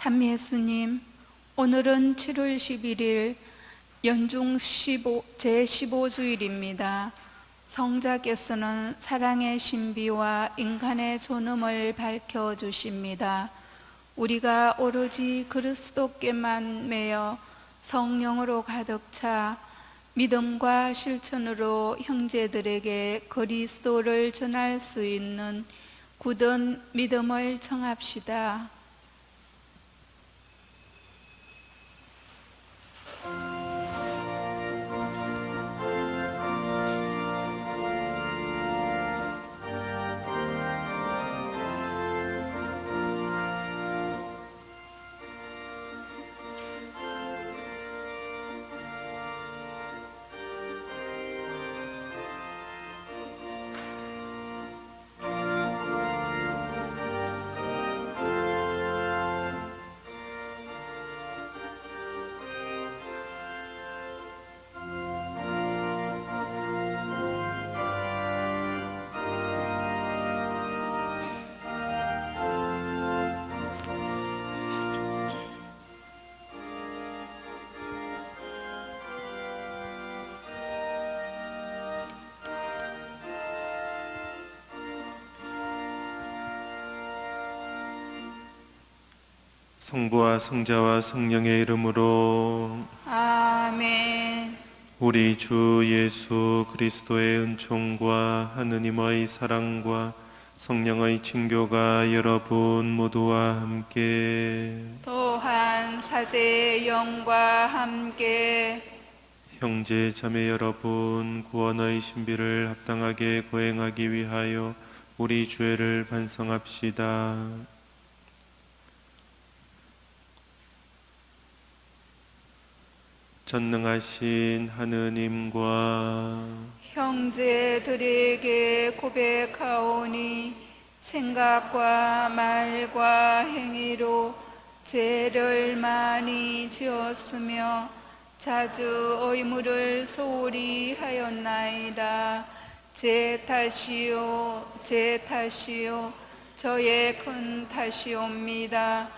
참 예수님, 오늘은 7월 11일 연중 제15주일입니다. 성자께서는 사랑의 신비와 인간의 존엄을 밝혀주십니다. 우리가 오로지 그리스도께만 매여 성령으로 가득 차 믿음과 실천으로 형제들에게 그리스도를 전할 수 있는 굳은 믿음을 청합시다. 성부와 성자와 성령의 이름으로 아멘. 우리 주 예수 그리스도의 은총과 하느님의 사랑과 성령의 친교가 여러분 모두와 함께 또한 사제의 영과 함께 형제 자매 여러분, 구원의 신비를 합당하게 거행하기 위하여 우리 죄를 반성합시다. 전능하신 하느님과 형제들에게 고백하오니 생각과 말과 행위로 죄를 많이 지었으며 자주 의무를 소홀히 하였나이다. 제 탓이요 저의 큰 탓이옵니다.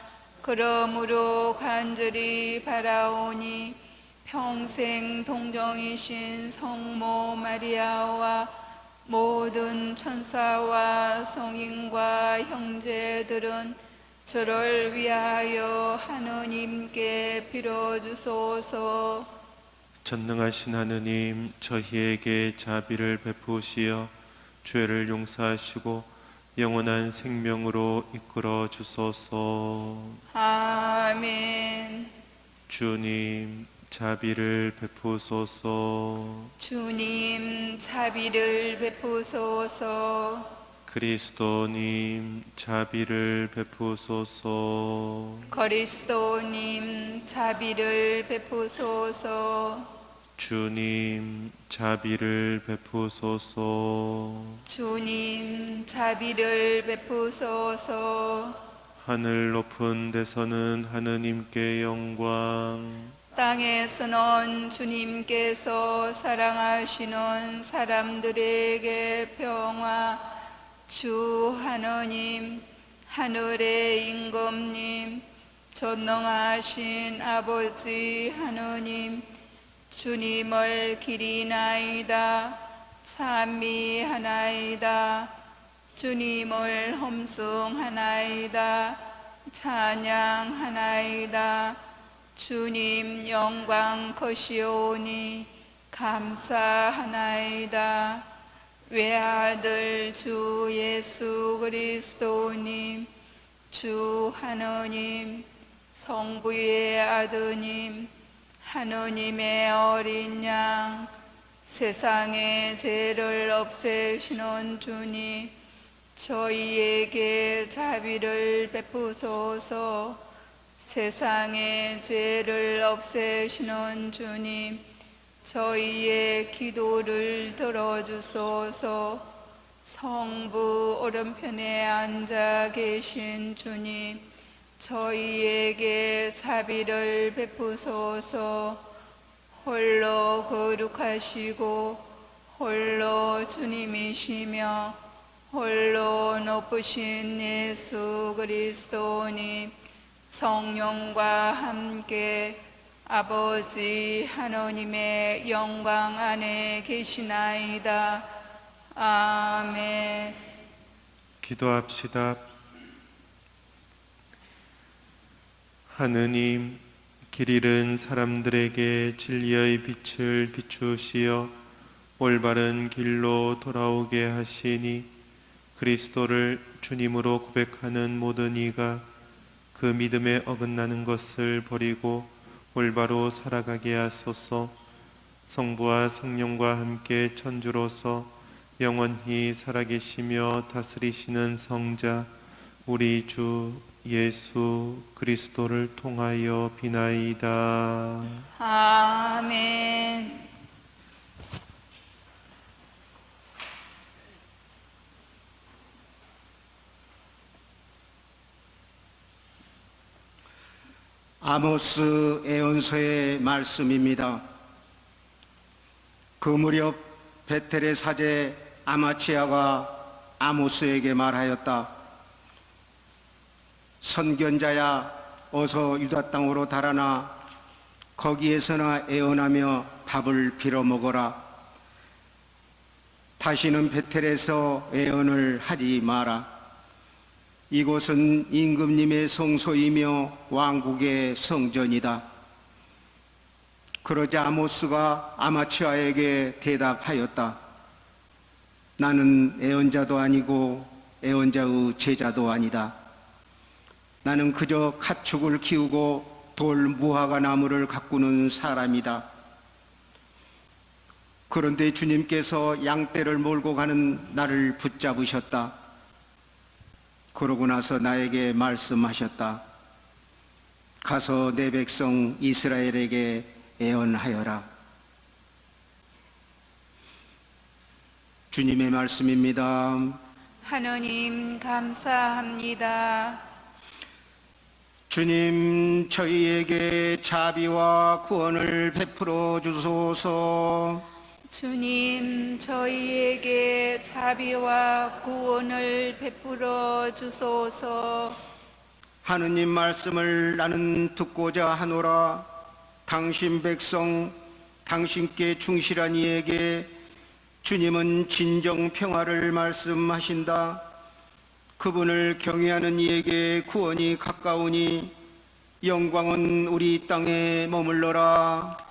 그러므로 간절히 바라오니 평생 동정이신 성모 마리아와 모든 천사와 성인과 형제들은 저를 위하여 하느님께 빌어주소서. 전능하신 하느님, 저희에게 자비를 베푸시어 죄를 용서하시고 영원한 생명으로 이끌어 주소서. 아멘. 주님, 자비를 베푸소서. 주님, 자비를 베푸소서. 그리스도님, 자비를 베푸소서. 그리스도님, 자비를 베푸소서. 주님, 자비를 베푸소서. 주님, 자비를 베푸소서. 하늘 높은 데서는 하느님께 영광, 땅에서는 주님께서 사랑하시는 사람들에게 평화. 주 하느님, 하늘의 임금님, 전능하신 아버지 하느님, 주님을 기리나이다. 찬미하나이다. 주님을 험숭하나이다. 찬양하나이다. 주님 영광 크시오니 감사하나이다. 외아들 주 예수 그리스도님, 주 하느님, 성부의 아드님, 하느님의 어린 양, 세상의 죄를 없애시는 주님, 저희에게 자비를 베푸소서. 세상의 죄를 없애시는 주님, 저희의 기도를 들어주소서. 성부 오른편에 앉아 계신 주님, 저희에게 자비를 베푸소서. 홀로 거룩하시고 홀로 주님이시며 홀로 높으신 예수 그리스도님, 성령과 함께 아버지 하나님의 영광 안에 계시나이다. 아멘. 기도합시다. 하느님, 길 잃은 사람들에게 진리의 빛을 비추시어 올바른 길로 돌아오게 하시니 그리스도를 주님으로 고백하는 모든 이가 그 믿음에 어긋나는 것을 버리고 올바로 살아가게 하소서. 성부와 성령과 함께 천주로서 영원히 살아계시며 다스리시는 성자 우리 주 예수 그리스도를 통하여 비나이다. 아멘. 아모스 예언서의 말씀입니다. 그 무렵 베텔의 사제 아마치아가 아모스에게 말하였다. 선견자야, 어서 유다 땅으로 달아나 거기에서나 예언하며 밥을 빌어 먹어라. 다시는 베텔에서 예언을 하지 마라. 이곳은 임금님의 성소이며 왕국의 성전이다. 그러자 아모스가 아마치아에게 대답하였다. 나는 예언자도 아니고 예언자의 제자도 아니다. 나는 그저 가축을 키우고 돌 무화과 나무를 가꾸는 사람이다. 그런데 주님께서 양떼를 몰고 가는 나를 붙잡으셨다. 그러고 나서 나에게 말씀하셨다. 가서 내 백성 이스라엘에게 예언하여라. 주님의 말씀입니다. 하느님 감사합니다. 주님, 저희에게 자비와 구원을 베풀어 주소서. 주님, 저희에게 자비와 구원을 베풀어 주소서. 하느님 말씀을 나는 듣고자 하노라. 당신 백성, 당신께 충실한 이에게 주님은 진정 평화를 말씀하신다. 그분을 경외하는 이에게 구원이 가까우니 영광은 우리 땅에 머물러라.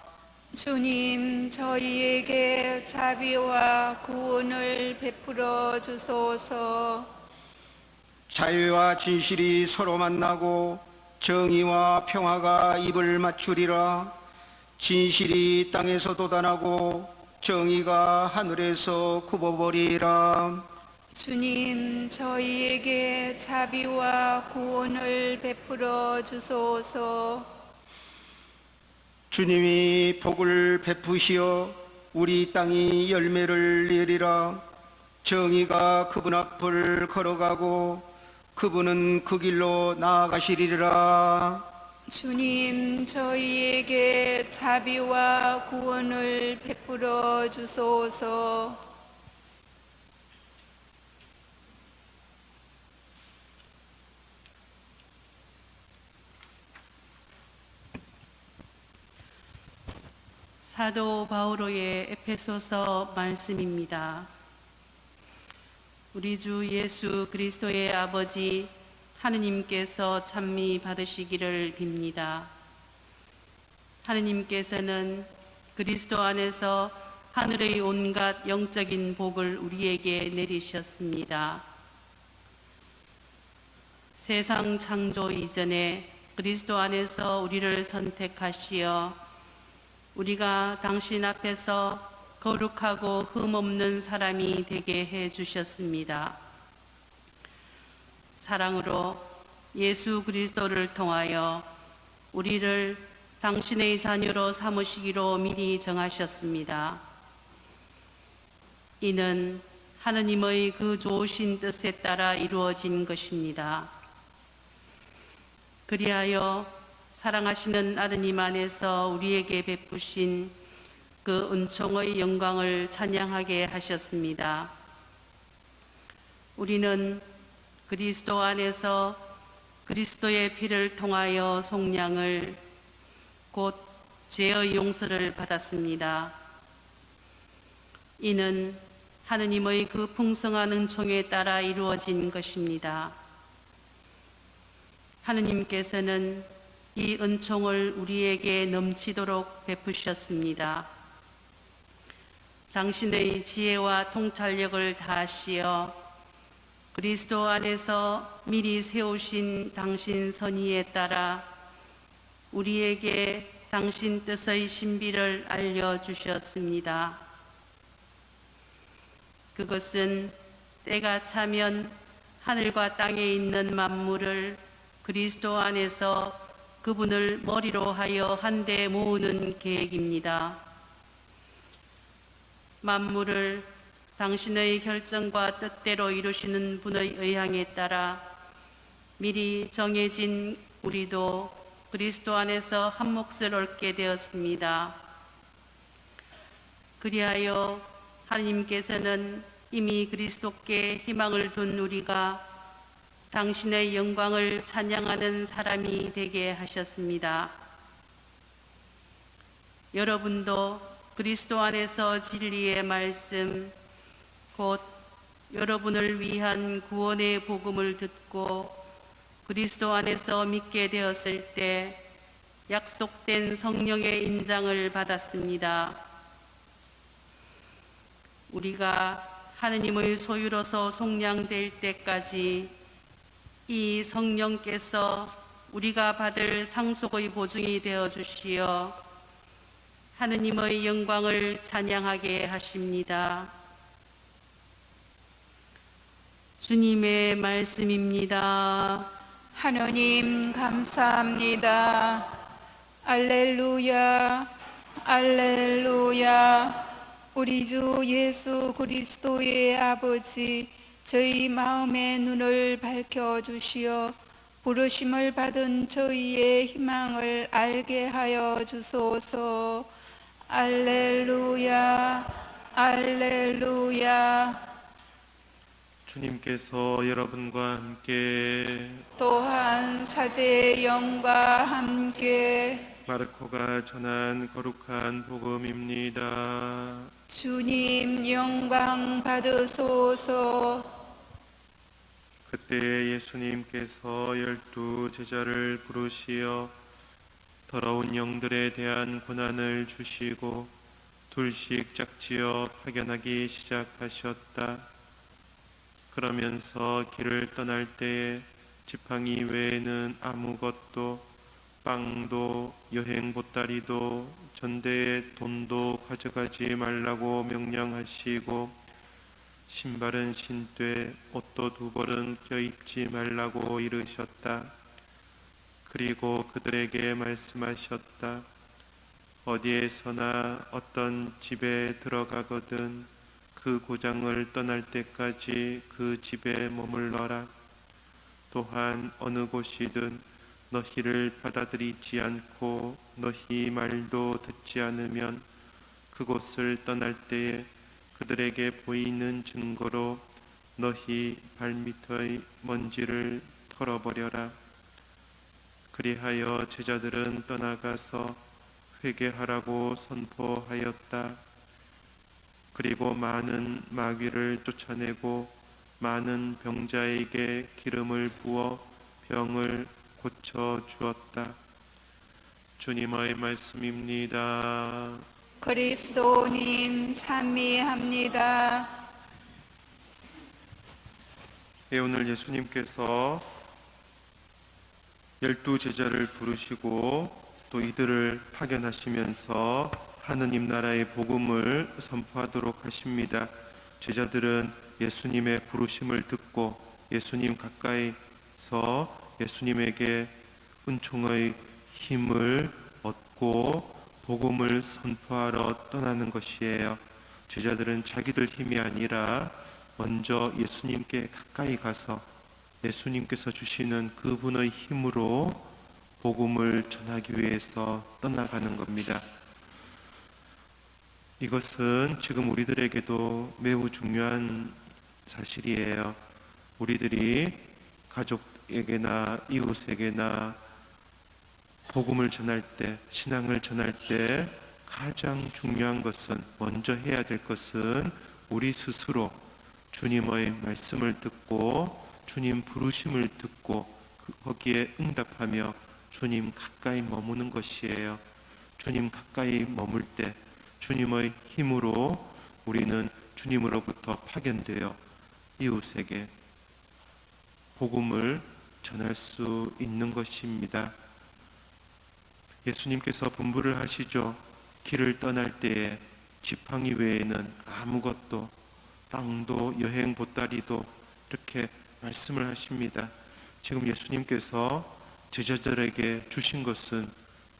주님, 저희에게 자비와 구원을 베풀어 주소서. 자유와 진실이 서로 만나고 정의와 평화가 입을 맞추리라. 진실이 땅에서 돋아나고 정의가 하늘에서 굽어버리라. 주님, 저희에게 자비와 구원을 베풀어 주소서. 주님이 복을 베푸시어 우리 땅이 열매를 내리라. 정의가 그분 앞을 걸어가고 그분은 그 길로 나아가시리라. 주님, 저희에게 자비와 구원을 베풀어 주소서. 사도 바오로의 에페소서 말씀입니다. 우리 주 예수 그리스도의 아버지 하느님께서 찬미 받으시기를 빕니다. 하느님께서는 그리스도 안에서 하늘의 온갖 영적인 복을 우리에게 내리셨습니다. 세상 창조 이전에 그리스도 안에서 우리를 선택하시어 우리가 당신 앞에서 거룩하고 흠없는 사람이 되게 해 주셨습니다. 사랑으로 예수 그리스도를 통하여 우리를 당신의 자녀로 삼으시기로 미리 정하셨습니다. 이는 하느님의 그 좋으신 뜻에 따라 이루어진 것입니다. 그리하여 사랑하시는 아드님 안에서 우리에게 베푸신 그 은총의 영광을 찬양하게 하셨습니다. 우리는 그리스도 안에서 그리스도의 피를 통하여 속량을 곧 죄의 용서를 받았습니다. 이는 하느님의 그 풍성한 은총에 따라 이루어진 것입니다. 하느님께서는 이 은총을 우리에게 넘치도록 베푸셨습니다. 당신의 지혜와 통찰력을 다하시어 그리스도 안에서 미리 세우신 당신 선의에 따라 우리에게 당신 뜻의 신비를 알려주셨습니다. 그것은 때가 차면 하늘과 땅에 있는 만물을 그리스도 안에서 그분을 머리로 하여 한데 모으는 계획입니다. 만물을 당신의 결정과 뜻대로 이루시는 분의 의향에 따라 미리 정해진 우리도 그리스도 안에서 한 몫을 얻게 되었습니다. 그리하여 하나님께서는 이미 그리스도께 희망을 둔 우리가 당신의 영광을 찬양하는 사람이 되게 하셨습니다. 여러분도 그리스도 안에서 진리의 말씀, 곧 여러분을 위한 구원의 복음을 듣고 그리스도 안에서 믿게 되었을 때 약속된 성령의 인장을 받았습니다. 우리가 하느님의 소유로서 속량될 때까지 이 성령께서 우리가 받을 상속의 보증이 되어 주시어 하느님의 영광을 찬양하게 하십니다. 주님의 말씀입니다. 하느님 감사합니다. 알렐루야, 알렐루야. 우리 주 예수 그리스도의 아버지, 저희 마음의 눈을 밝혀주시어 부르심을 받은 저희의 희망을 알게 하여 주소서. 알렐루야, 알렐루야. 주님께서 여러분과 함께 또한 사제의 영과 함께 마르코가 전한 거룩한 복음입니다. 주님 영광 받으소서. 그때 예수님께서 12 제자를 부르시어 더러운 영들에 대한 권한을 주시고 둘씩 짝지어 파견하기 시작하셨다. 그러면서 길을 떠날 때에 지팡이 외에는 아무것도, 빵도, 여행 보따리도, 전대의 돈도 가져가지 말라고 명령하시고 신발은 신되 옷도 2벌은 껴입지 말라고 이르셨다. 그리고 그들에게 말씀하셨다. 어디에서나 어떤 집에 들어가거든 그 고장을 떠날 때까지 그 집에 머물러라. 또한 어느 곳이든 너희를 받아들이지 않고 너희 말도 듣지 않으면 그곳을 떠날 때에 그들에게 보이는 증거로 너희 발밑의 먼지를 털어버려라. 그리하여 제자들은 떠나가서 회개하라고 선포하였다. 그리고 많은 마귀를 쫓아내고 많은 병자에게 기름을 부어 병을 고쳐 주었다. 주님의 말씀입니다. 그리스도님 찬미합니다. 오늘 예수님께서 12 제자를 부르시고 또 이들을 파견하시면서 하느님 나라의 복음을 선포하도록 하십니다. 제자들은 예수님의 부르심을 듣고 예수님 가까이서 예수님에게 은총의 힘을 얻고 복음을 선포하러 떠나는 것이에요. 제자들은 자기들 힘이 아니라 먼저 예수님께 가까이 가서 예수님께서 주시는 그분의 힘으로 복음을 전하기 위해서 떠나가는 겁니다. 이것은 지금 우리들에게도 매우 중요한 사실이에요. 우리들이 가족 가족에게나 이웃에게나 복음을 전할 때, 신앙을 전할 때 가장 중요한 것은, 먼저 해야 될 것은 우리 스스로 주님의 말씀을 듣고 주님 부르심을 듣고 거기에 응답하며 주님 가까이 머무는 것이에요. 주님 가까이 머물 때 주님의 힘으로 우리는 주님으로부터 파견되어 이웃에게 복음을 전할 수 있는 것입니다. 예수님께서 분부를 하시죠. 길을 떠날 때에 지팡이 외에는 아무것도, 땅도 여행 보따리도, 이렇게 말씀을 하십니다. 지금 예수님께서 제자들에게 주신 것은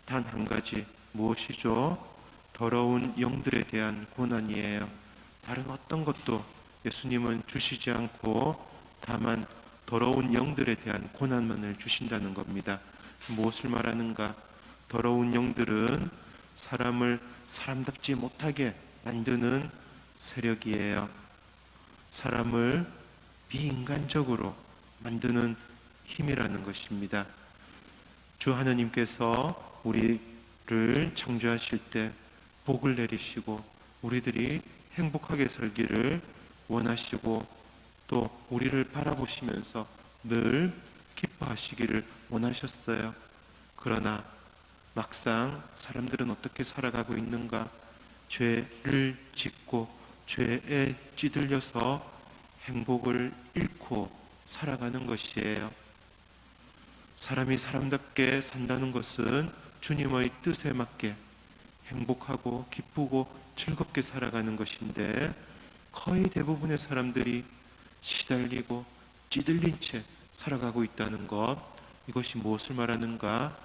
단 한 가지, 무엇이죠? 더러운 영들에 대한 고난이에요. 다른 어떤 것도 예수님은 주시지 않고 다만 더러운 영들에 대한 고난만을 주신다는 겁니다. 무엇을 말하는가? 더러운 영들은 사람을 사람답지 못하게 만드는 세력이에요. 사람을 비인간적으로 만드는 힘이라는 것입니다. 주 하나님께서 우리를 창조하실 때 복을 내리시고 우리들이 행복하게 살기를 원하시고 또 우리를 바라보시면서 늘 기뻐하시기를 원하셨어요. 그러나 막상 사람들은 어떻게 살아가고 있는가? 죄를 짓고 죄에 찌들려서 행복을 잃고 살아가는 것이에요. 사람이 사람답게 산다는 것은 주님의 뜻에 맞게 행복하고 기쁘고 즐겁게 살아가는 것인데, 거의 대부분의 사람들이 시달리고 찌들린 채 살아가고 있다는 것, 이것이 무엇을 말하는가?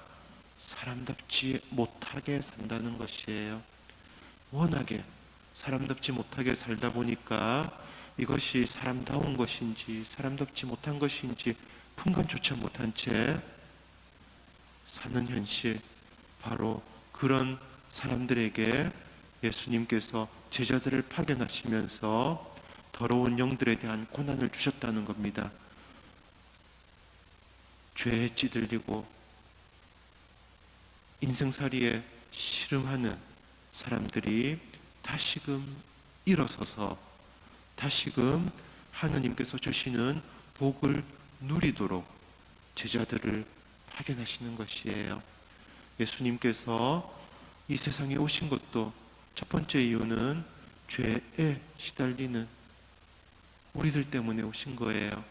사람답지 못하게 산다는 것이에요. 워낙에 사람답지 못하게 살다 보니까 이것이 사람다운 것인지 사람답지 못한 것인지 분간조차 못한 채 사는 현실, 바로 그런 사람들에게 예수님께서 제자들을 파견하시면서 더러운 영들에 대한 고난을 주셨다는 겁니다. 죄에 찌들리고 인생살이에 씨름하는 사람들이 다시금 일어서서 다시금 하느님께서 주시는 복을 누리도록 제자들을 파견하시는 것이에요. 예수님께서 이 세상에 오신 것도 첫 번째 이유는 죄에 시달리는 우리들 때문에 오신 거예요.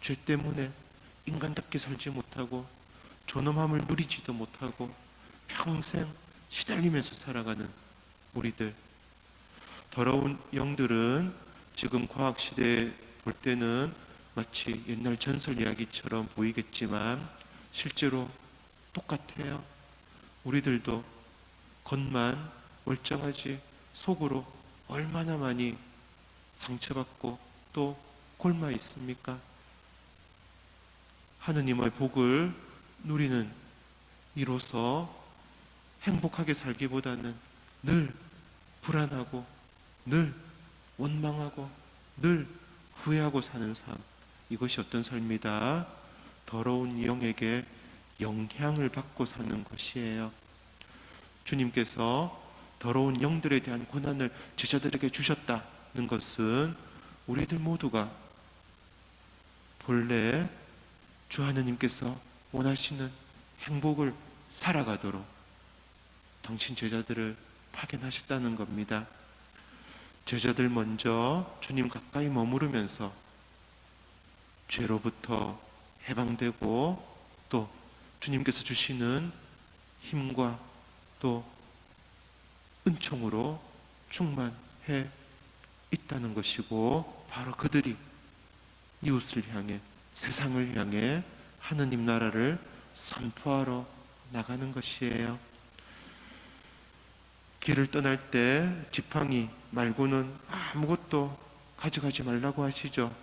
죄 때문에 인간답게 살지 못하고 존엄함을 누리지도 못하고 평생 시달리면서 살아가는 우리들. 더러운 영들은 지금 과학시대에 볼 때는 마치 옛날 전설 이야기처럼 보이겠지만 실제로 똑같아요. 우리들도 겉만 멀쩡하지 속으로 얼마나 많이 상처받고 또 곪아 있습니까? 하느님의 복을 누리는 이로써 행복하게 살기보다는 늘 불안하고 늘 원망하고 늘 후회하고 사는 삶, 이것이 어떤 삶이다? 더러운 영에게 영향을 받고 사는 것이에요. 주님께서 더러운 영들에 대한 고난을 제자들에게 주셨다는 것은 우리들 모두가 본래 주 하나님께서 원하시는 행복을 살아가도록 당신 제자들을 파견하셨다는 겁니다. 제자들 먼저 주님 가까이 머무르면서 죄로부터 해방되고 또 주님께서 주시는 힘과 또 은총으로 충만해 있다는 것이고, 바로 그들이 이웃을 향해 세상을 향해 하느님 나라를 선포하러 나가는 것이에요. 길을 떠날 때 지팡이 말고는 아무것도 가져가지 말라고 하시죠.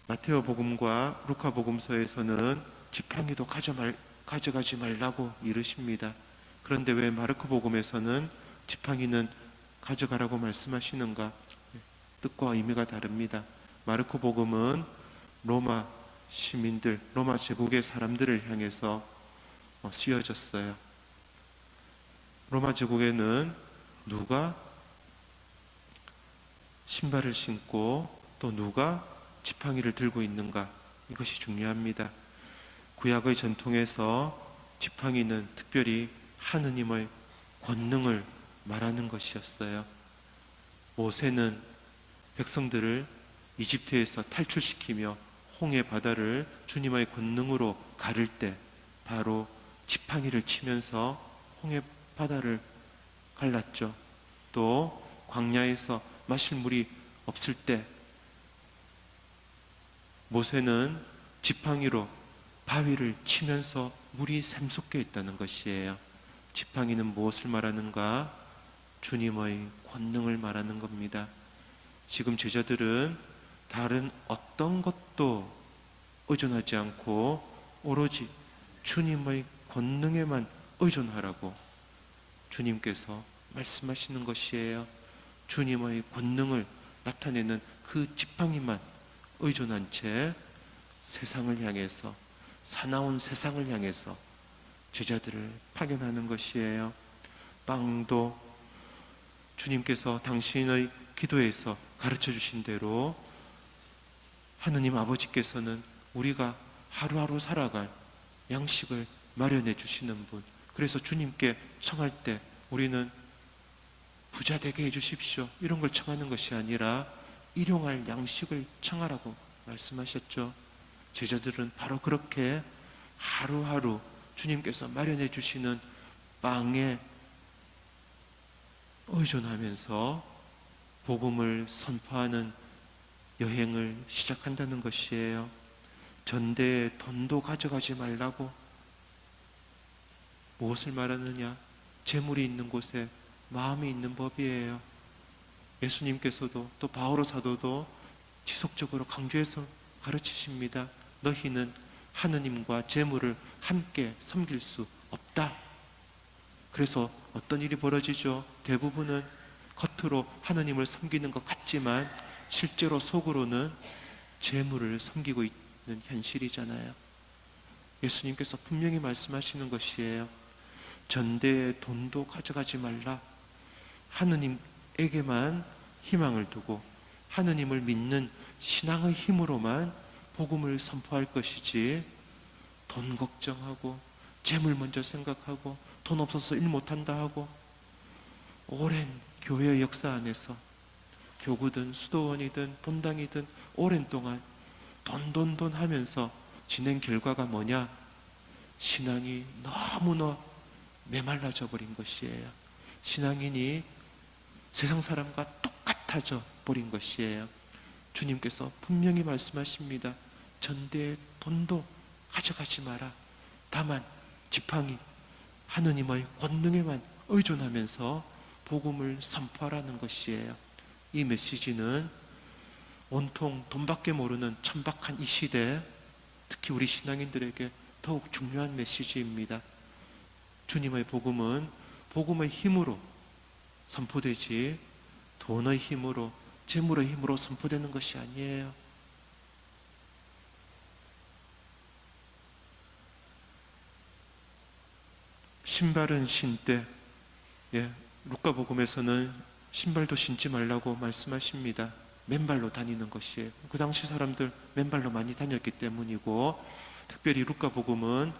마테오 복음과 루카 복음서에서는 지팡이도 가져가지 말라고 이르십니다. 그런데 왜 마르코 복음에서는 지팡이는 가져가라고 말씀하시는가? 뜻과 의미가 다릅니다. 마르코 복음은 로마 시민들, 로마 제국의 사람들을 향해서 쓰여졌어요. 로마 제국에는 누가 신발을 신고 또 누가 지팡이를 들고 있는가, 이것이 중요합니다. 구약의 전통에서 지팡이는 특별히 하느님의 권능을 말하는 것이었어요. 모세는 백성들을 이집트에서 탈출시키며 홍해 바다를 주님의 권능으로 가를 때 바로 지팡이를 치면서 홍해 바다를 갈랐죠. 또 광야에서 마실 물이 없을 때 모세는 지팡이로 바위를 치면서 물이 샘솟게 했다는 것이에요. 지팡이는 무엇을 말하는가? 주님의 권능을 말하는 겁니다. 지금 제자들은 다른 어떤 것도 의존하지 않고 오로지 주님의 권능에만 의존하라고 주님께서 말씀하시는 것이에요. 주님의 권능을 나타내는 그 지팡이만 의존한 채 세상을 향해서, 사나운 세상을 향해서 제자들을 파견하는 것이에요. 빵도 주님께서 당신의 기도에서 가르쳐 주신 대로 하느님 아버지께서는 우리가 하루하루 살아갈 양식을 마련해 주시는 분, 그래서 주님께 청할 때 우리는 부자 되게 해주십시오 이런 걸 청하는 것이 아니라 일용할 양식을 청하라고 말씀하셨죠. 제자들은 바로 그렇게 하루하루 주님께서 마련해 주시는 빵에 의존하면서 복음을 선포하는 여행을 시작한다는 것이에요. 전대에 돈도 가져가지 말라고. 무엇을 말하느냐? 재물이 있는 곳에 마음이 있는 법이에요. 예수님께서도 또 바오로 사도도 지속적으로 강조해서 가르치십니다. 너희는 하느님과 재물을 함께 섬길 수 없다. 그래서 어떤 일이 벌어지죠? 대부분은 겉으로 하느님을 섬기는 것 같지만 실제로 속으로는 재물을 섬기고 있는 현실이잖아요. 예수님께서 분명히 말씀하시는 것이에요. 전대에 돈도 가져가지 말라. 하느님에게만 희망을 두고 하느님을 믿는 신앙의 힘으로만 복음을 선포할 것이지, 돈 걱정하고 재물 먼저 생각하고 돈 없어서 일 못한다 하고, 오랜 교회의 역사 안에서 교구든 수도원이든 본당이든 오랜 동안 돈 하면서 지낸 결과가 뭐냐? 신앙이 너무나 메말라져 버린 것이에요. 신앙인이 세상 사람과 똑같아져 버린 것이에요. 주님께서 분명히 말씀하십니다. 전대에 돈도 가져가지 마라. 다만 지팡이, 하느님의 권능에만 의존하면서 복음을 선포하라는 것이에요. 이 메시지는 온통 돈밖에 모르는 천박한 이 시대에 특히 우리 신앙인들에게 더욱 중요한 메시지입니다. 주님의 복음은 복음의 힘으로 선포되지 돈의 힘으로, 재물의 힘으로 선포되는 것이 아니에요. 신발은 신되, 루카복음에서는 신발도 신지 말라고 말씀하십니다. 맨발로 다니는 것이에요. 그 당시 사람들 맨발로 많이 다녔기 때문이고, 특별히 루카복음은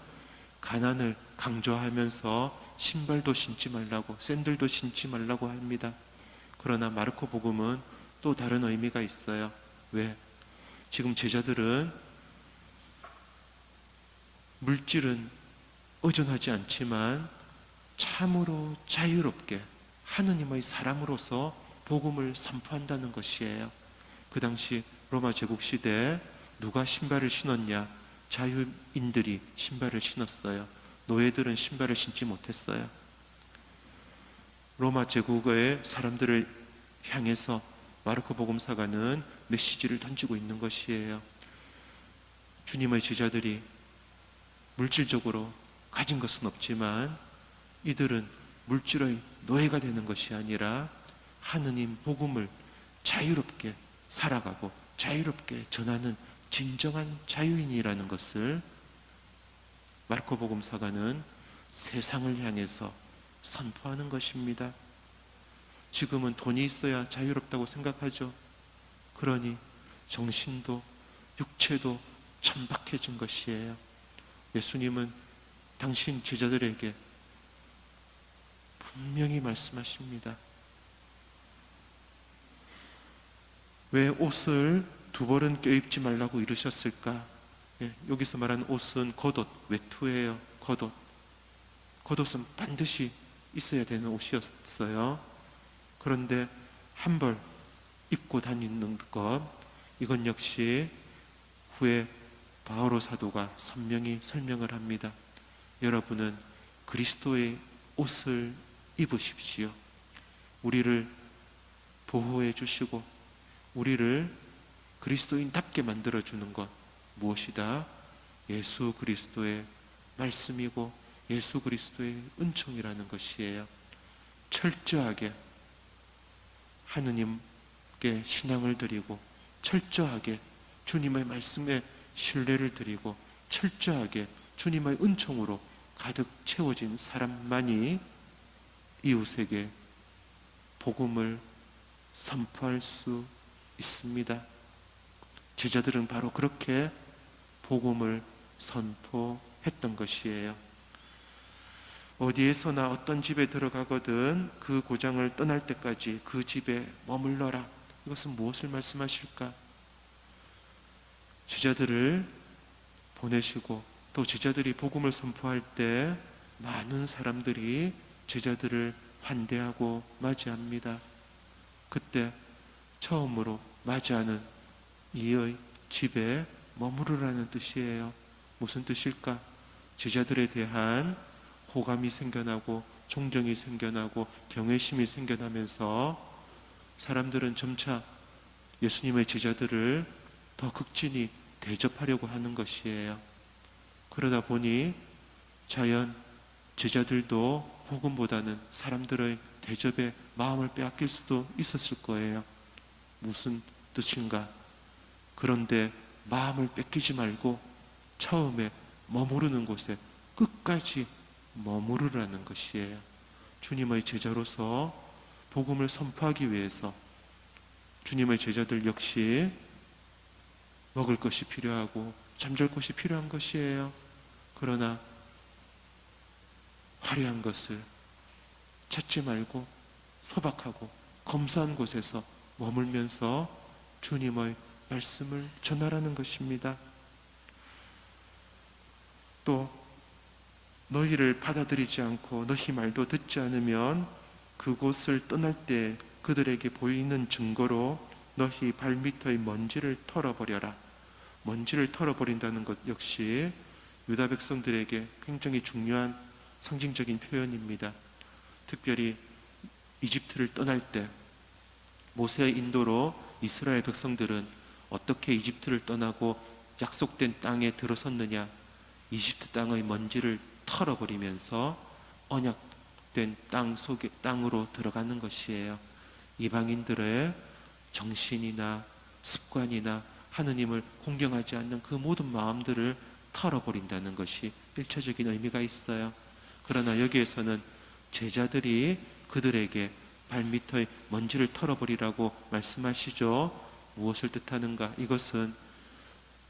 가난을 강조하면서 신발도 신지 말라고, 샌들도 신지 말라고 합니다. 그러나 마르코복음은 또 다른 의미가 있어요. 왜? 지금 제자들은 물질은 의존하지 않지만 참으로 자유롭게 하느님의 사람으로서 복음을 선포한다는 것이에요. 그 당시 로마 제국 시대에 누가 신발을 신었냐? 자유인들이 신발을 신었어요. 노예들은 신발을 신지 못했어요. 로마 제국의 사람들을 향해서 마르코 복음사가는 메시지를 던지고 있는 것이에요. 주님의 제자들이 물질적으로 가진 것은 없지만 이들은 물질의 노예가 되는 것이 아니라 하느님 복음을 자유롭게 살아가고 자유롭게 전하는 진정한 자유인이라는 것을 마르코복음사가는 세상을 향해서 선포하는 것입니다. 지금은 돈이 있어야 자유롭다고 생각하죠. 그러니 정신도 육체도 천박해진 것이에요. 예수님은 당신 제자들에게 분명히 말씀하십니다. 왜 옷을 두 벌은 껴입지 말라고 이르셨을까? 여기서 말하는 옷은 겉옷, 외투예요. 겉옷. 겉옷은 반드시 있어야 되는 옷이었어요. 그런데 한 벌 입고 다니는 것, 이건 역시 후에 바오로 사도가 선명히 설명을 합니다. 여러분은 그리스도의 옷을 입으십시오. 우리를 보호해 주시고 우리를 그리스도인답게 만들어주는 것 무엇이다? 예수 그리스도의 말씀이고 예수 그리스도의 은총이라는 것이에요. 철저하게 하느님께 신앙을 드리고 철저하게 주님의 말씀에 신뢰를 드리고 철저하게 주님의 은총으로 가득 채워진 사람만이 이웃에게 복음을 선포할 수 있습니다. 제자들은 바로 그렇게 복음을 선포했던 것이에요. 어디에서나 어떤 집에 들어가거든 그 고장을 떠날 때까지 그 집에 머물러라. 이것은 무엇을 말씀하실까? 제자들을 보내시고 또 제자들이 복음을 선포할 때 많은 사람들이 제자들을 환대하고 맞이합니다. 그때 처음으로 맞이하는 이의 집에 머무르라는 뜻이에요. 무슨 뜻일까? 제자들에 대한 호감이 생겨나고 존경이 생겨나고 경외심이 생겨나면서 사람들은 점차 예수님의 제자들을 더 극진히 대접하려고 하는 것이에요. 그러다 보니 자연 제자들도 복음보다는 사람들의 대접에 마음을 빼앗길 수도 있었을 거예요. 무슨 뜻인가? 그런데 마음을 뺏기지 말고 처음에 머무르는 곳에 끝까지 머무르라는 것이에요. 주님의 제자로서 복음을 선포하기 위해서 주님의 제자들 역시 먹을 것이 필요하고 잠잘 곳이 필요한 것이에요. 그러나 화려한 것을 찾지 말고 소박하고 검소한 곳에서 머물면서 주님의 말씀을 전하라는 것입니다. 또 너희를 받아들이지 않고 너희 말도 듣지 않으면 그곳을 떠날 때 그들에게 보이는 증거로 너희 발밑의 먼지를 털어버려라. 먼지를 털어버린다는 것 역시 유다 백성들에게 굉장히 중요한 상징적인 표현입니다. 특별히 이집트를 떠날 때 모세의 인도로 이스라엘 백성들은 어떻게 이집트를 떠나고 약속된 땅에 들어섰느냐? 이집트 땅의 먼지를 털어버리면서 언약된 땅으로 들어가는 것이에요. 이방인들의 정신이나 습관이나 하느님을 공경하지 않는 그 모든 마음들을 털어버린다는 것이 일차적인 의미가 있어요. 그러나 여기에서는 제자들이 그들에게 발밑의 먼지를 털어버리라고 말씀하시죠. 무엇을 뜻하는가? 이것은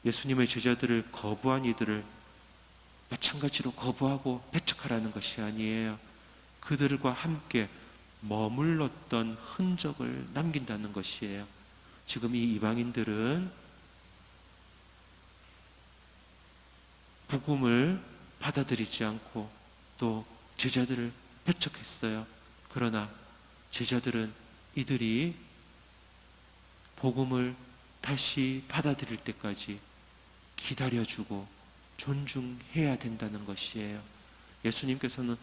예수님의 제자들을 거부한 이들을 마찬가지로 거부하고 배척하라는 것이 아니에요. 그들과 함께 머물렀던 흔적을 남긴다는 것이에요. 지금 이 이방인들은 복음을 받아들이지 않고 또 제자들을 배척했어요. 그러나 제자들은 이들이 복음을 다시 받아들일 때까지 기다려주고 존중해야 된다는 것이에요. 예수님께서는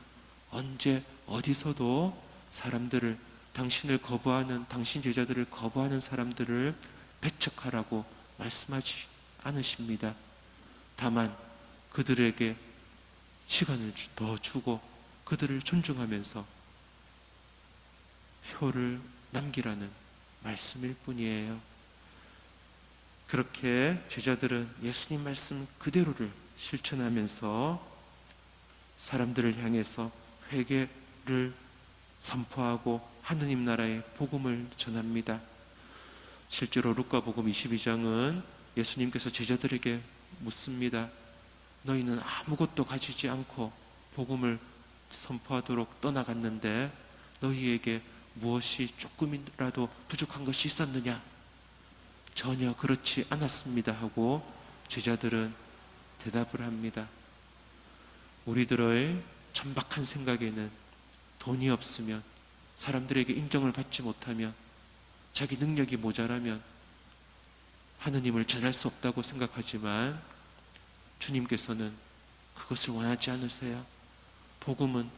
언제 어디서도 사람들을 당신을 거부하는 당신 제자들을 거부하는 사람들을 배척하라고 말씀하지 않으십니다. 다만 그들에게 시간을 더 주고 그들을 존중하면서 표를 남기라는 말씀일 뿐이에요. 그렇게 제자들은 예수님 말씀 그대로를 실천하면서 사람들을 향해서 회개를 선포하고 하느님 나라의 복음을 전합니다. 실제로 루카복음 22장은 예수님께서 제자들에게 묻습니다. 너희는 아무것도 가지지 않고 복음을 선포하도록 떠나갔는데 너희에게 무엇이 조금이라도 부족한 것이 있었느냐? 전혀 그렇지 않았습니다 하고 제자들은 대답을 합니다. 우리들의 천박한 생각에는 돈이 없으면, 사람들에게 인정을 받지 못하면, 자기 능력이 모자라면 하느님을 전할 수 없다고 생각하지만 주님께서는 그것을 원하지 않으세요. 복음은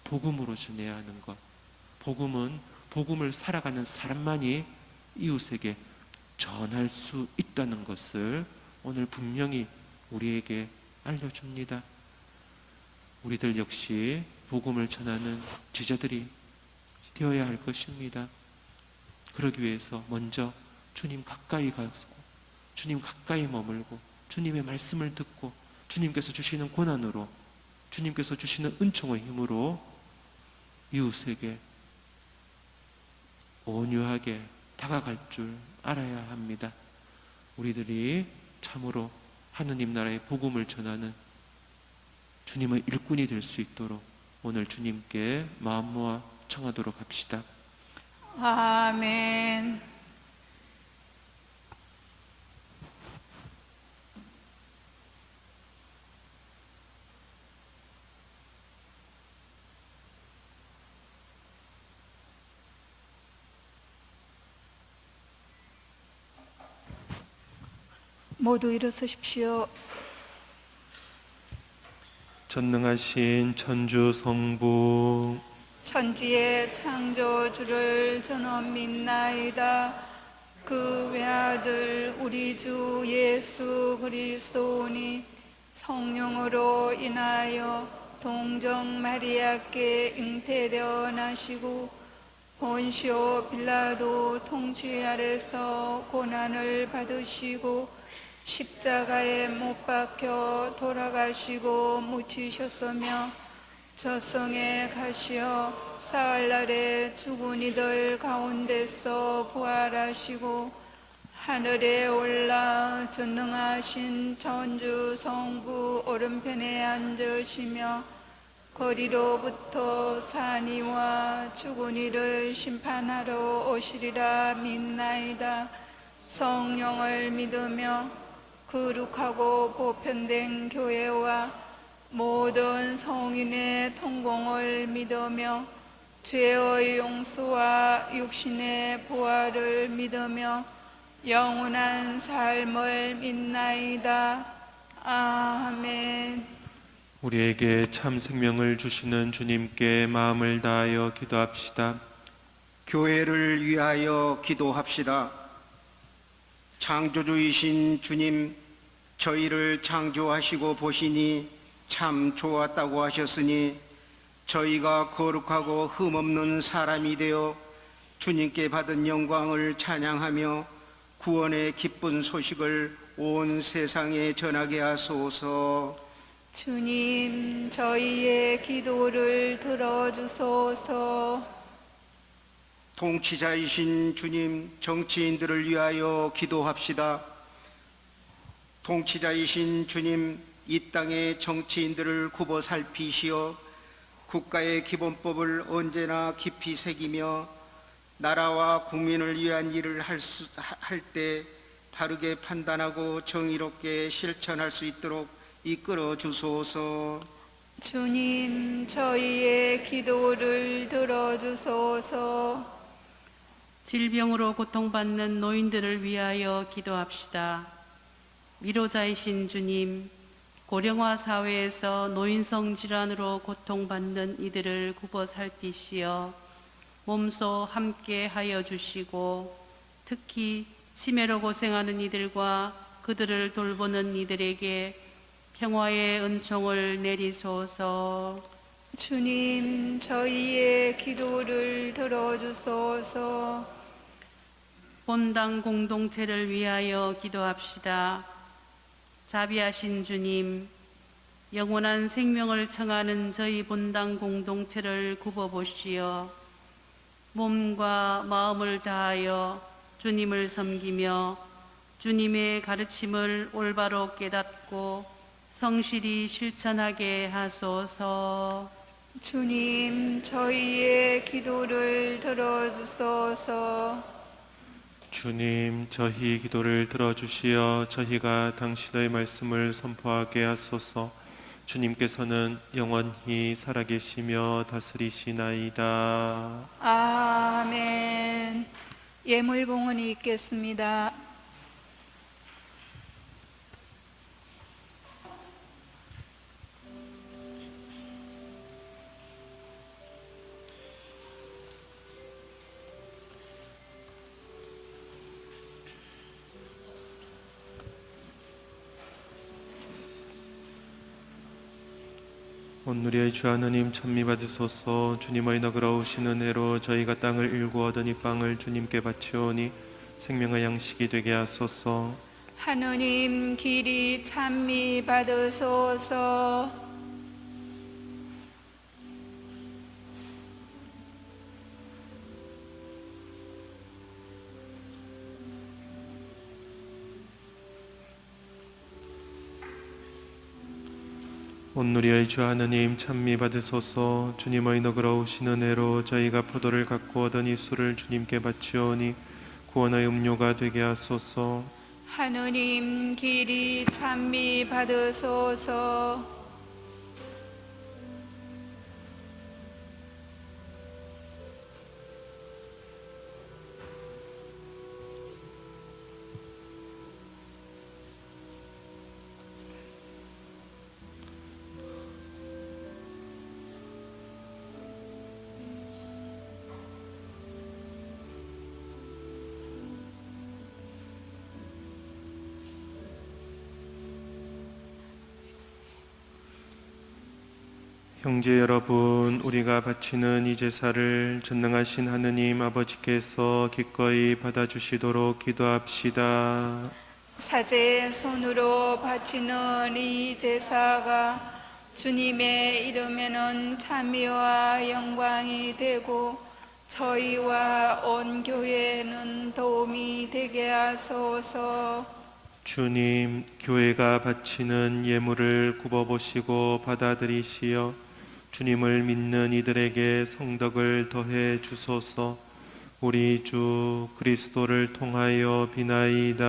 복음으로 전해야 하는 것, 복음은 복음을 살아가는 사람만이 이웃에게 전할 수 있다는 것을 오늘 분명히 우리에게 알려줍니다. 우리들 역시 복음을 전하는 제자들이 되어야 할 것입니다. 그러기 위해서 먼저 주님 가까이 가서 주님 가까이 머물고 주님의 말씀을 듣고 주님께서 주시는 고난으로, 주님께서 주시는 은총의 힘으로 이웃에게 온유하게 다가갈 줄 알아야 합니다. 우리들이 참으로 하느님 나라의 복음을 전하는 주님의 일꾼이 될 수 있도록 오늘 주님께 마음 모아 청하도록 합시다. 아멘. 모두 일어서십시오. 전능하신 천주 성부, 천지의 창조주를 저는 믿나이다. 그 외아들 우리 주 예수 그리스도니 성령으로 인하여 동정 마리아께 잉태되어 나시고 본시오 빌라도 통치 아래서 고난을 받으시고 십자가에 못 박혀 돌아가시고 묻히셨으며 저성에 가시어 사흘날에 죽은 이들 가운데서 부활하시고 하늘에 올라 전능하신 천주 성부 오른편에 앉으시며 거리로부터 산이와 죽은 이를 심판하러 오시리라 믿나이다. 성령을 믿으며 거룩하고 보편된 교회와 모든 성인의 통공을 믿으며 죄의 용서와 육신의 부활을 믿으며 영원한 삶을 믿나이다. 아멘. 우리에게 참 생명을 주시는 주님께 마음을 다하여 기도합시다. 교회를 위하여 기도합시다. 창조주이신 주님, 저희를 창조하시고 보시니 참 좋았다고 하셨으니 저희가 거룩하고 흠없는 사람이 되어 주님께 받은 영광을 찬양하며 구원의 기쁜 소식을 온 세상에 전하게 하소서. 주님, 저희의 기도를 들어주소서. 통치자이신 주님, 정치인들을 위하여 기도합시다. 통치자이신 주님, 이 땅의 정치인들을 굽어 살피시어 국가의 기본법을 언제나 깊이 새기며 나라와 국민을 위한 일을 할 때 바르게 판단하고 정의롭게 실천할 수 있도록 이끌어 주소서. 주님, 저희의 기도를 들어주소서. 질병으로 고통받는 노인들을 위하여 기도합시다. 위로자이신 주님, 고령화 사회에서 노인성 질환으로 고통받는 이들을 굽어 살피시어 몸소 함께 하여 주시고 특히 치매로 고생하는 이들과 그들을 돌보는 이들에게 평화의 은총을 내리소서. 주님, 저희의 기도를 들어주소서. 본당 공동체를 위하여 기도합시다. 자비하신 주님, 영원한 생명을 청하는 저희 본당 공동체를 굽어보시어 몸과 마음을 다하여 주님을 섬기며 주님의 가르침을 올바로 깨닫고 성실히 실천하게 하소서. 주님, 저희의 기도를 들어주소서. 주님, 저희 기도를 들어주시어 저희가 당신의 말씀을 선포하게 하소서. 주님께서는 영원히 살아계시며 다스리시나이다. 아멘. 예물봉헌이 있겠습니다. 온누리의 주 하느님 찬미 받으소서. 주님의 너그러우신 은혜로 저희가 땅을 일구 얻은 이 빵을 주님께 바치오니 생명의 양식이 되게 하소서. 하느님 길이 찬미 받으소서. 온누리의 주 하느님 찬미 받으소서. 주님의 너그러우신 은혜로 저희가 포도를 갖고 얻은 이 술을 주님께 바치오니 구원의 음료가 되게 하소서. 하느님 길이 찬미 받으소서. 형제 여러분, 우리가 바치는 이 제사를 전능하신 하느님 아버지께서 기꺼이 받아주시도록 기도합시다. 사제의 손으로 바치는 이 제사가 주님의 이름에는 찬미와 영광이 되고 저희와 온 교회에는 도움이 되게 하소서. 주님, 교회가 바치는 예물을 굽어보시고 받아들이시어 주님을 믿는 이들에게 성덕을 더해 주소서. 우리 주 그리스도를 통하여 비나이다.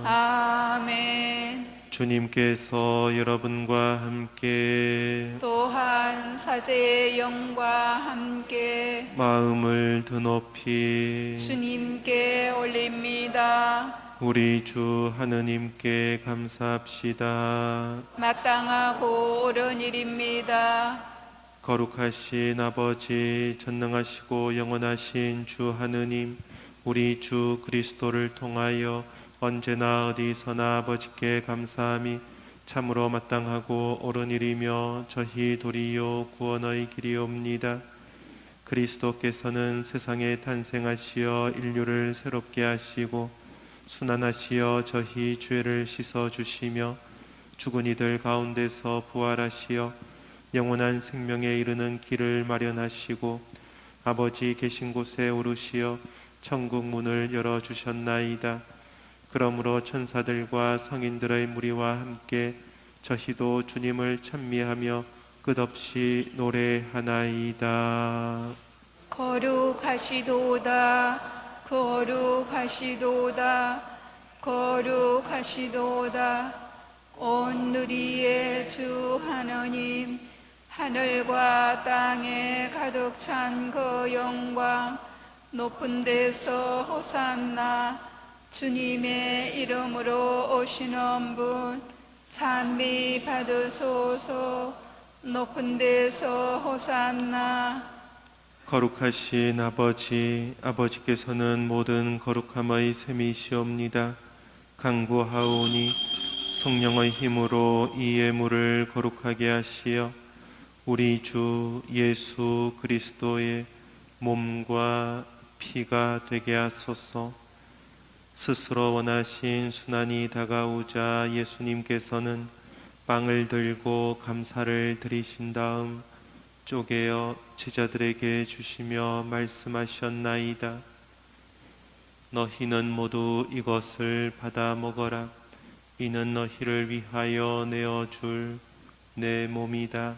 아멘. 주님께서 여러분과 함께 또한 사제의 영과 함께 마음을 드높이 주님께 올립니다. 우리 주 하느님께 감사합시다. 마땅하고 옳은 일입니다. 거룩하신 아버지, 전능하시고 영원하신 주 하느님, 우리 주 그리스도를 통하여 언제나 어디서나 아버지께 감사함이 참으로 마땅하고 옳은 일이며 저희 도리요 구원의 길이옵니다. 그리스도께서는 세상에 탄생하시어 인류를 새롭게 하시고 순환하시어 저희 죄를 씻어주시며 죽은 이들 가운데서 부활하시어 영원한 생명에 이르는 길을 마련하시고 아버지 계신 곳에 오르시어 천국 문을 열어주셨나이다. 그러므로 천사들과 성인들의 무리와 함께 저희도 주님을 찬미하며 끝없이 노래하나이다. 거룩하시도다. 거룩하시도다. 거룩하시도다. 온 누리의 주 하느님, 하늘과 땅에 가득 찬 그 영광, 높은 데서 호산나. 주님의 이름으로 오시는 분 찬미 받으소서. 높은 데서 호산나. 거룩하신 아버지, 아버지께서는 모든 거룩함의 셈이시옵니다. 간구하오니 성령의 힘으로 이 예물을 거룩하게 하시어 우리 주 예수 그리스도의 몸과 피가 되게 하소서. 스스로 원하신 순환이 다가오자 예수님께서는 빵을 들고 감사를 드리신 다음 쪼개어 제자들에게 주시며 말씀하셨나이다. 너희는 모두 이것을 받아 먹어라. 이는 너희를 위하여 내어줄 내 몸이다.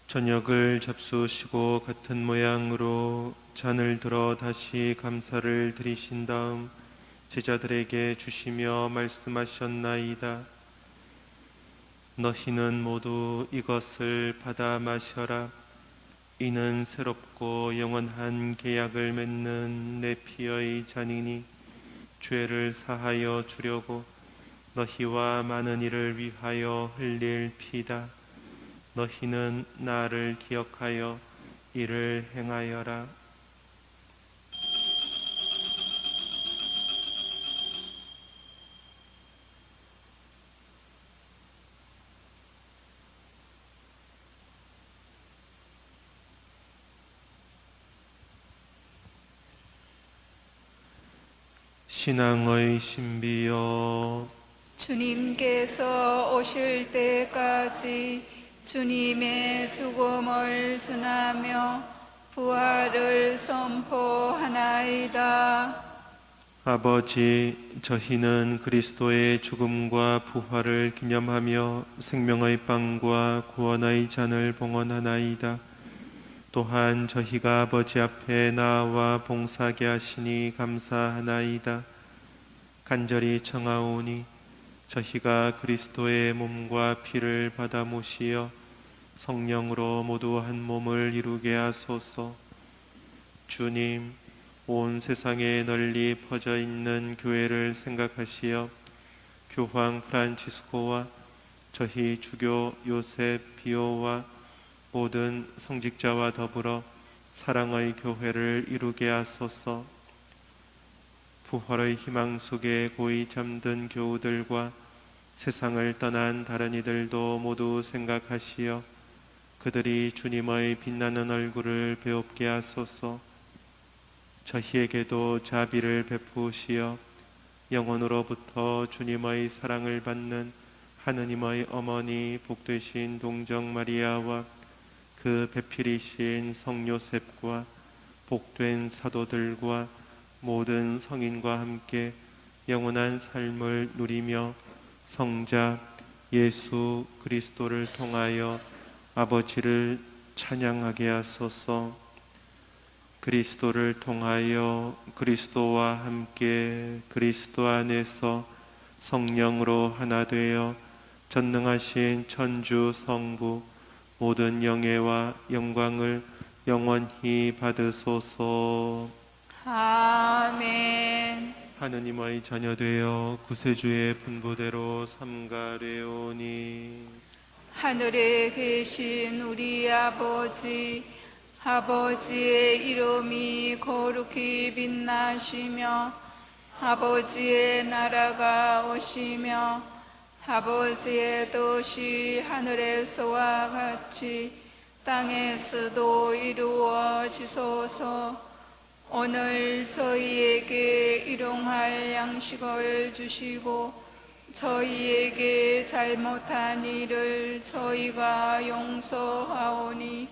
저녁을 잡수시고 같은 모양으로 잔을 들어 다시 감사를 드리신 다음 제자들에게 주시며 말씀하셨나이다. 너희는 모두 이것을 받아 마셔라. 이는 새롭고 영원한 계약을 맺는 내 피의 잔이니 죄를 사하여 주려고 너희와 많은 이를 위하여 흘릴 피다. 너희는 나를 기억하여 이를 행하여라. 신앙의 신비여, 주님께서 오실 때까지 주님의 죽음을 전하며 부활을 선포하나이다. 아버지, 저희는 그리스도의 죽음과 부활을 기념하며 생명의 빵과 구원의 잔을 봉헌하나이다. 또한 저희가 아버지 앞에 나와 봉사하게 하시니 감사하나이다. 간절히 청하오니 저희가 그리스도의 몸과 피를 받아 모시어 성령으로 모두 한 몸을 이루게 하소서. 주님, 온 세상에 널리 퍼져 있는 교회를 생각하시어 교황 프란치스코와 저희 주교 요셉 비오와 모든 성직자와 더불어 사랑의 교회를 이루게 하소서. 부활의 희망 속에 고이 잠든 교우들과 세상을 떠난 다른 이들도 모두 생각하시어 그들이 주님의 빛나는 얼굴을 배웁게 하소서. 저희에게도 자비를 베푸시어 영원으로부터 주님의 사랑을 받는 하느님의 어머니 복되신 동정 마리아와 그 배필이신 성 요셉과 복된 사도들과 모든 성인과 함께 영원한 삶을 누리며 성자 예수 그리스도를 통하여 아버지를 찬양하게 하소서. 그리스도를 통하여 그리스도와 함께 그리스도 안에서 성령으로 하나 되어 전능하신 천주 성부 모든 영예와 영광을 영원히 받으소서. 아멘. 하느님의 자녀 되어 구세주의 분부대로 삼가되오니 하늘에 계신 우리 아버지, 아버지의 이름이 거룩히 빛나시며 아버지의 나라가 오시며 아버지의 뜻이 하늘에서와 같이 땅에서도 이루어지소서. 오늘 저희에게 일용할 양식을 주시고 저희에게 잘못한 일을 저희가 용서하오니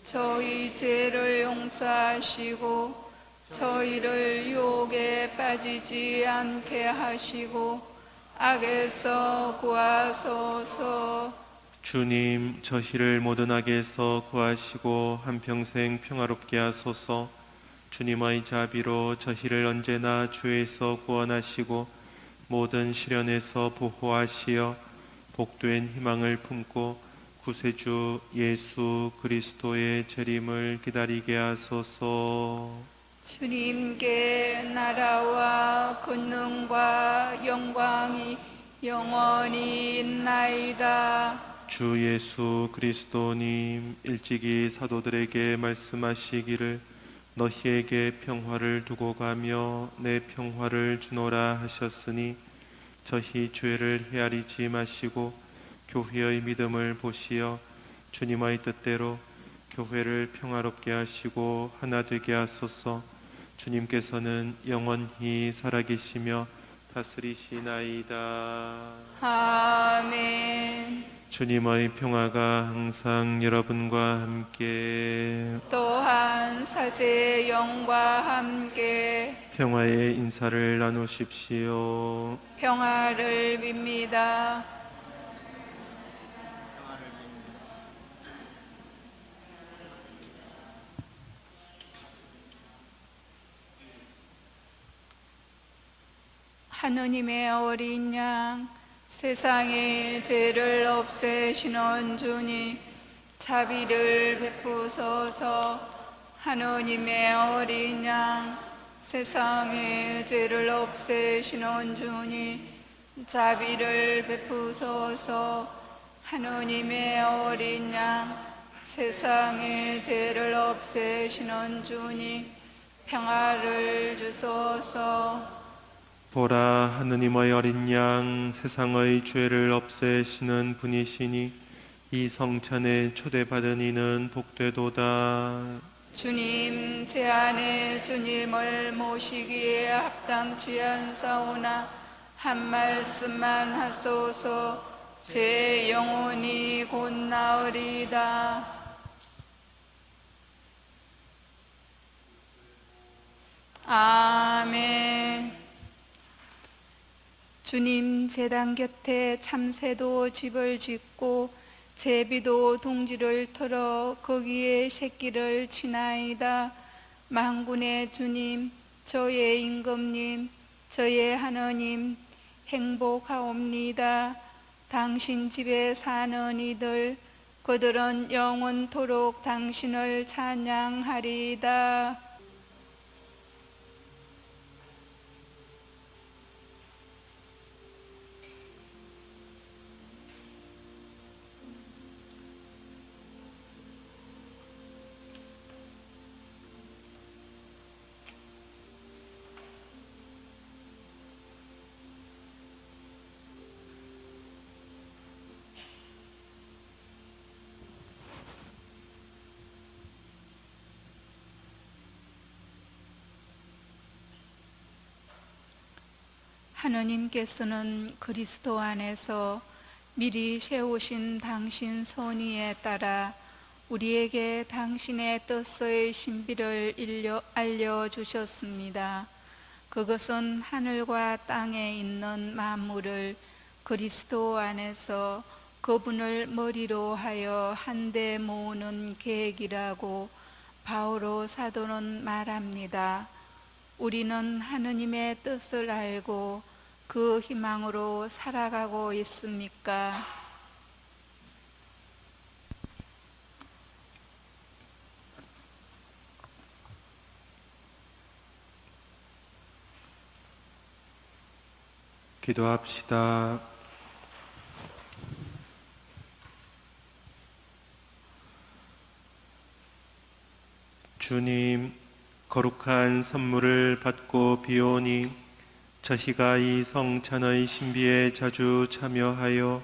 저희 죄를 용서하시고 저희를 유혹에 빠지지 않게 하시고 악에서 구하소서. 주님, 저희를 모든 악에서 구하시고 한평생 평화롭게 하소서. 주님의 자비로 저희를 언제나 죄에서 구원하시고 모든 시련에서 보호하시어 복된 희망을 품고 구세주 예수 그리스도의 재림을 기다리게 하소서. 주님께 나라와 권능과 영광이 영원히 있나이다. 주 예수 그리스도님, 일찍이 사도들에게 말씀하시기를 너희에게 평화를 두고 가며 내 평화를 주노라 하셨으니 저희 죄를 헤아리지 마시고 교회의 믿음을 보시어 주님의 뜻대로 교회를 평화롭게 하시고 하나 되게 하소서. 주님께서는 영원히 살아계시며 다스리시나이다. 아멘. 주님의 평화가 항상 여러분과 함께, 또한 사제의 영과 함께 평화의 인사를 나누십시오. 평화를 빕니다. 하느님의 어린 양, 세상의 죄를 없애시는 주님, 자비를 베푸소서. 하느님의 어린 양, 세상의 죄를 없애시는 주님, 자비를 베푸소서. 하느님의 어린 양, 세상의 죄를 없애시는 주님, 평화를 주소서. 보라, 하느님의 어린 양, 세상의 죄를 없애시는 분이시니 이 성찬에 초대받은 이는 복되도다. 주님, 제 안에 주님을 모시기에 합당치 않사오나 한 말씀만 하소서. 제 영혼이 곧 나으리다. 아멘. 주님, 제단 곁에 참새도 집을 짓고 제비도 둥지를 털어 거기에 새끼를 치나이다. 만군의 주님, 저의 임금님, 저의 하느님, 행복하옵니다. 당신 집에 사는 이들, 그들은 영원토록 당신을 찬양하리이다. 하느님께서는 그리스도 안에서 미리 세우신 당신 선의에 따라 우리에게 당신의 뜻의 신비를 알려주셨습니다. 그것은 하늘과 땅에 있는 만물을 그리스도 안에서 그분을 머리로 하여 한데 모으는 계획이라고 바오로 사도는 말합니다. 우리는 하느님의 뜻을 알고 그 희망으로 살아가고 있습니까? 기도합시다. 주님, 거룩한 선물을 받고 비오니 저희가 이 성찬의 신비에 자주 참여하여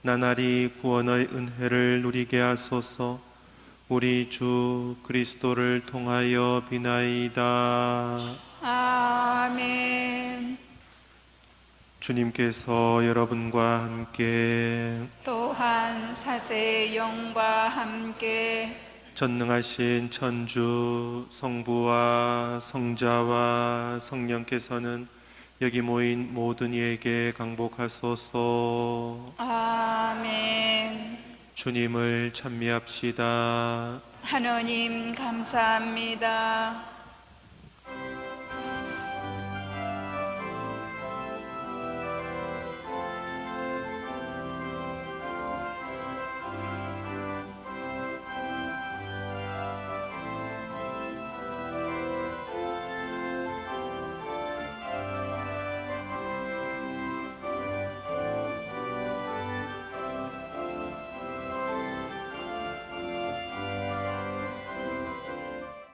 나날이 구원의 은혜를 누리게 하소서. 우리 주 그리스도를 통하여 비나이다. 아멘. 주님께서 여러분과 함께 또한 사제의 영과 함께 전능하신 천주 성부와 성자와 성령께서는 여기 모인 모든 이에게 강복하소서. 아멘. 주님을 찬미합시다. 하느님 감사합니다.